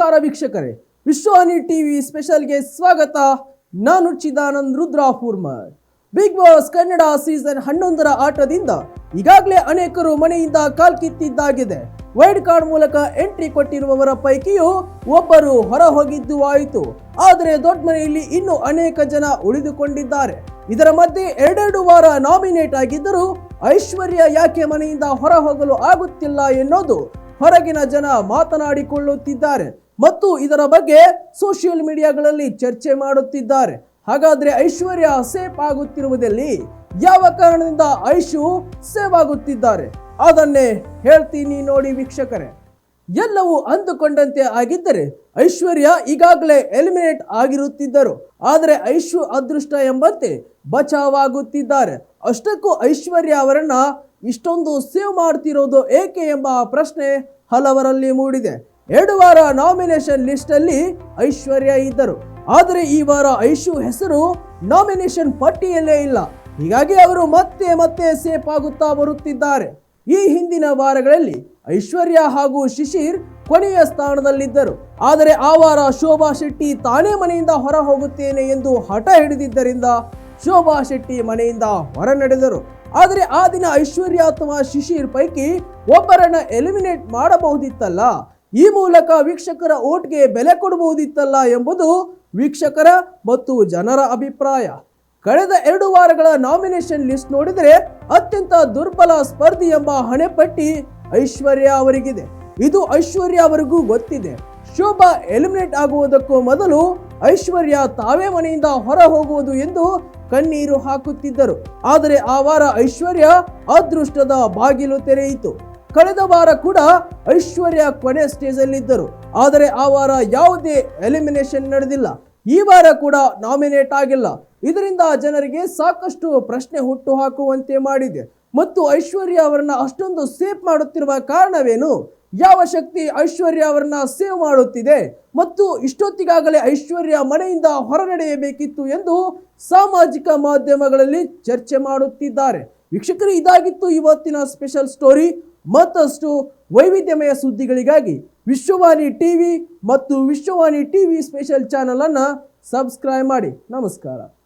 ನಮಸ್ಕಾರ ವೀಕ್ಷಕರೇ, ವಿಶ್ವಾನಿ ಟಿವಿ ಸ್ಪೆಷಲ್ಗೆ ಸ್ವಾಗತ. ನಾನು ಚಿದಾನಂದ್ ರುದ್ರಾಪುರ್ಮರ್. ಬಿಗ್ ಬಾಸ್ ಕನ್ನಡ ಸೀಸನ್ 11ರ ಆಟದಿಂದ ಈಗಾಗಲೇ ಅನೇಕರು ಮನೆಯಿಂದ ಕಾಲ್ಕಿತ್ತಿದ್ದಾಗಿದೆ. ವೈಲ್ಡ್ ಕಾರ್ಡ್ ಮೂಲಕ ಎಂಟ್ರಿ ಕೊಟ್ಟಿರುವವರ ಪೈಕಿಯೂ ಒಬ್ಬರು ಹೊರ ಹೋಗಿದ್ದು ಆಯಿತು. ಆದರೆ ದೊಡ್ಡ ಮನೆಯಲ್ಲಿ ಇನ್ನೂ ಅನೇಕ ಜನ ಉಳಿದುಕೊಂಡಿದ್ದಾರೆ. ಇದರ ಮಧ್ಯೆ ಎರಡೆರಡು ವಾರ ನಾಮಿನೇಟ್ ಆಗಿದ್ದರೂ ಐಶ್ವರ್ಯ ಯಾಕೆ ಮನೆಯಿಂದ ಹೊರ ಹೋಗಲು ಆಗುತ್ತಿಲ್ಲ ಎನ್ನೋದು ಹೊರಗಿನ ಜನ ಮಾತನಾಡಿಕೊಳ್ಳುತ್ತಿದ್ದಾರೆ ಮತ್ತು ಇದರ ಬಗ್ಗೆ ಸೋಷಿಯಲ್ ಮೀಡಿಯಾಗಳಲ್ಲಿ ಚರ್ಚೆ ಮಾಡುತ್ತಿದ್ದಾರೆ. ಹಾಗಾದ್ರೆ ಐಶ್ವರ್ಯ ಸೇಫ್ ಆಗುತ್ತಿರುವುದಲ್ಲಿ ಯಾವ ಕಾರಣದಿಂದ ಐಶು ಸೇವ್ ಆಗುತ್ತಿದ್ದಾರೆ ಅದನ್ನೇ ಹೇಳ್ತೀನಿ ನೋಡಿ ವೀಕ್ಷಕರೇ. ಎಲ್ಲವೂ ಅಂದುಕೊಂಡಂತೆ ಆಗಿದ್ದರೆ ಐಶ್ವರ್ಯ ಈಗಾಗಲೇ ಎಲಿಮಿನೇಟ್ ಆಗಿರುತ್ತಿದ್ದರು. ಆದರೆ ಐಶು ಅದೃಷ್ಟ ಎಂಬಂತೆ ಬಚಾವಾಗುತ್ತಿದ್ದಾರೆ. ಅಷ್ಟಕ್ಕೂ ಐಶ್ವರ್ಯ ಅವರನ್ನ ಇಷ್ಟೊಂದು ಸೇವ್ ಮಾಡ್ತಿರೋದು ಏಕೆ ಎಂಬ ಪ್ರಶ್ನೆ ಹಲವರಲ್ಲಿ ಮೂಡಿದೆ. 2 ವಾರ ನಾಮಿನೇಷನ್ ಲಿಸ್ಟ್ ಅಲ್ಲಿ ಐಶ್ವರ್ಯ ಇದ್ದರು. ಆದರೆ ಈ ವಾರ ಐಶು ಹೆಸರು ನಾಮಿನೇಷನ್ ಪಟ್ಟಿಯಲ್ಲೇ ಇಲ್ಲ. ಹೀಗಾಗಿ ಅವರು ಮತ್ತೆ ಸೇಫ್ ಆಗುತ್ತಾ ಬರುತ್ತಿದ್ದಾರೆ. ಈ ಹಿಂದಿನ ವಾರಗಳಲ್ಲಿ ಐಶ್ವರ್ಯ ಹಾಗೂ ಶಿಶಿರ್ ಕೊನೆಯ ಸ್ಥಾನದಲ್ಲಿದ್ದರು. ಆದರೆ ಆ ವಾರ ಶೋಭಾ ಶೆಟ್ಟಿ ತಾನೇ ಮನೆಯಿಂದ ಹೊರ ಹೋಗುತ್ತೇನೆ ಎಂದು ಹಠ ಹಿಡಿದಿದ್ದರಿಂದ ಶೋಭಾ ಶೆಟ್ಟಿ ಮನೆಯಿಂದ ಹೊರ ನಡೆದರು. ಆದರೆ ಆ ದಿನ ಐಶ್ವರ್ಯ ಅಥವಾ ಶಿಶಿರ್ ಪೈಕಿ ಒಬ್ಬರನ್ನ ಎಲಿಮಿನೇಟ್ ಮಾಡಬಹುದಿತ್ತಲ್ಲ, ಈ ಮೂಲಕ ವೀಕ್ಷಕರ ಓಟ್ಗೆ ಬೆಲೆ ಕೊಡಬಹುದಿತ್ತಲ್ಲ ಎಂಬುದು ವೀಕ್ಷಕರ ಮತ್ತು ಜನರ ಅಭಿಪ್ರಾಯ. ಕಳೆದ 2 ವಾರಗಳ ನಾಮಿನೇಷನ್ ಲಿಸ್ಟ್ ನೋಡಿದರೆ ಅತ್ಯಂತ ದುರ್ಬಲ ಸ್ಪರ್ಧಿ ಎಂಬ ಹಣೆಪಟ್ಟಿ ಐಶ್ವರ್ಯ ಅವರಿಗಿದೆ. ಇದು ಐಶ್ವರ್ಯ ಅವರಿಗೂ ಗೊತ್ತಿದೆ. ಶೋಭಾ ಎಲಿಮಿನೇಟ್ ಆಗುವುದಕ್ಕೂ ಮೊದಲು ಐಶ್ವರ್ಯ ತಾವೇ ಮನೆಯಿಂದ ಹೊರ ಹೋಗುವುದು ಎಂದು ಕಣ್ಣೀರು ಹಾಕುತ್ತಿದ್ದರು. ಆದರೆ ಆ ವಾರ ಐಶ್ವರ್ಯ ಅದೃಷ್ಟದ ಬಾಗಿಲು ತೆರೆಯಿತು. ಕಳೆದ ವಾರ ಕೂಡ ಐಶ್ವರ್ಯ ಕೊನೆ ಸ್ಟೇಜ್ ಅಲ್ಲಿದ್ದರು. ಆದರೆ ಆ ವಾರ ಯಾವುದೇ ಎಲಿಮಿನೇಷನ್ ನಡೆದಿಲ್ಲ. ಈ ವಾರ ಕೂಡ ನಾಮಿನೇಟ್ ಆಗಿಲ್ಲ. ಇದರಿಂದ ಜನರಿಗೆ ಸಾಕಷ್ಟು ಪ್ರಶ್ನೆ ಹುಟ್ಟು ಹಾಕುವಂತೆ ಮಾಡಿದೆ. ಮತ್ತು ಐಶ್ವರ್ಯ ಅವರನ್ನ ಅಷ್ಟೊಂದು ಸೇಫ್ ಮಾಡುತ್ತಿರುವ ಕಾರಣವೇನು? ಯಾವ ಶಕ್ತಿ ಐಶ್ವರ್ಯ ಅವರನ್ನ ಸೇವ್ ಮಾಡುತ್ತಿದೆ? ಮತ್ತು ಇಷ್ಟೊತ್ತಿಗಾಗಲೇ ಐಶ್ವರ್ಯ ಮನೆಯಿಂದ ಹೊರ ನಡೆಯಬೇಕಿತ್ತು ಎಂದು ಸಾಮಾಜಿಕ ಮಾಧ್ಯಮಗಳಲ್ಲಿ ಚರ್ಚೆ ಮಾಡುತ್ತಿದ್ದಾರೆ. ವೀಕ್ಷಕರು, ಇದಾಗಿತ್ತು ಇವತ್ತಿನ ಸ್ಪೆಷಲ್ ಸ್ಟೋರಿ. ಮತ್ತಷ್ಟು ವೈವಿಧ್ಯಮಯ ಸುದ್ದಿಗಳಿಗಾಗಿ ವಿಶ್ವವಾಣಿ ಟಿವಿ ಮತ್ತು ವಿಶ್ವವಾಣಿ ಟಿವಿ ಸ್ಪೆಷಲ್ ಚಾನಲ್ ಅನ್ನು ಸಬ್ಸ್ಕ್ರೈಬ್ ಮಾಡಿ. ನಮಸ್ಕಾರ.